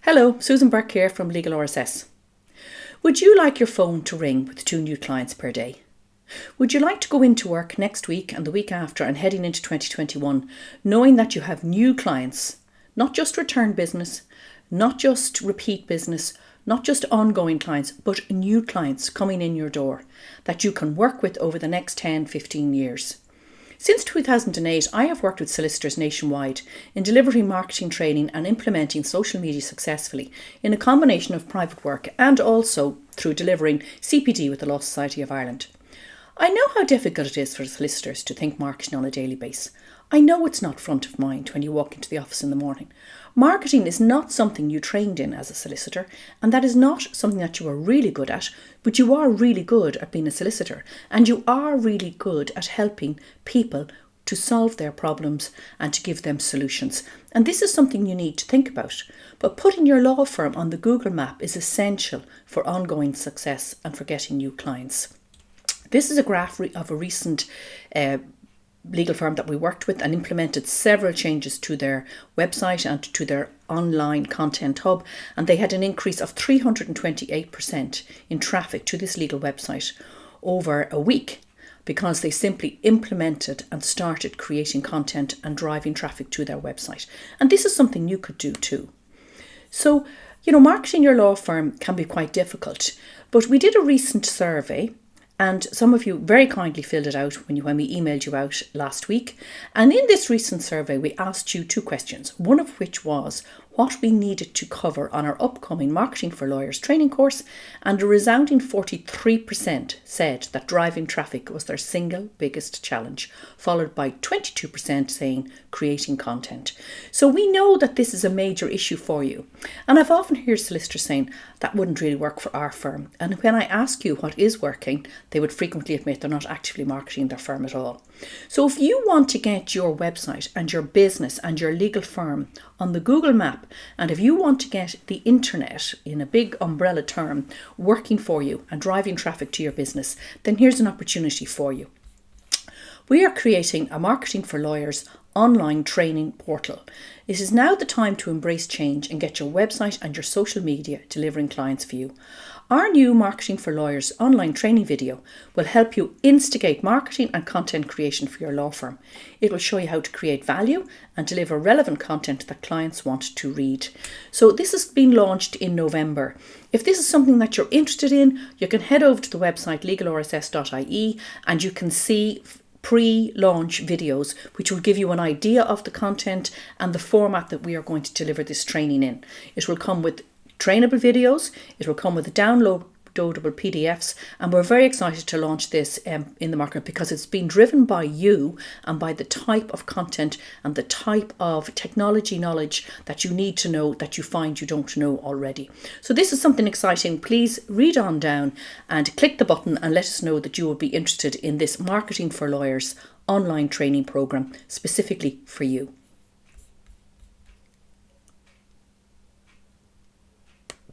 Hello, Susan Burke here from Legal RSS. Would you like your phone to ring with 2 new clients per day? Would you like to go into work next week and the week after and heading into 2021 knowing that you have new clients, not just return business, not just repeat business, not just ongoing clients, but new clients coming in your door that you can work with over the next 10, 15 years? Since 2008, I have worked with solicitors nationwide in delivering marketing training and implementing social media successfully in a combination of private work and also through delivering CPD with the Law Society of Ireland. I know how difficult it is for solicitors to think marketing on a daily basis. I know it's not front of mind when you walk into the office in the morning. Marketing is not something you trained in as a solicitor, and that is not something that you are really good at, but you are really good at being a solicitor, and you are really good at helping people to solve their problems and to give them solutions. And this is something you need to think about. But putting your law firm on the Google map is essential for ongoing success and for getting new clients. This is a graph of a recent legal firm that we worked with and implemented several changes to their website and to their online content hub, and they had an increase of 328% in traffic to this legal website over a week because they simply implemented and started creating content and driving traffic to their website. And this is something you could do too. So, marketing your law firm can be quite difficult, but we did a recent survey and some of you very kindly filled it out when we emailed you out last week. And in this recent survey, we asked you 2 questions, one of which was what we needed to cover on our upcoming Marketing for Lawyers training course, and a resounding 43% said that driving traffic was their single biggest challenge, followed by 22% saying creating content. So we know that this is a major issue for you. And I've often heard solicitors saying that wouldn't really work for our firm. And when I ask you what is working, they would frequently admit they're not actively marketing their firm at all. So if you want to get your website and your business and your legal firm on the Google map, and if you want to get the internet, in a big umbrella term, working for you and driving traffic to your business, then here's an opportunity for you. We are creating a Marketing for Lawyers online training portal. It is now the time to embrace change and get your website and your social media delivering clients for you. Our new Marketing for Lawyers online training video will help you instigate marketing and content creation for your law firm. It will show you how to create value and deliver relevant content that clients want to read. So this has been launched in November. If this is something that you're interested in, you can head over to the website legalrss.ie and you can see pre-launch videos which will give you an idea of the content and the format that we are going to deliver this training in. It will come with trainable videos, it will come with downloadable PDFs, and we're very excited to launch this in the market because it's been driven by you and by the type of content and the type of technology knowledge that you need to know that you find you don't know already. So this is something exciting. Please read on down and click the button and let us know that you will be interested in this Marketing for Lawyers online training program specifically for you.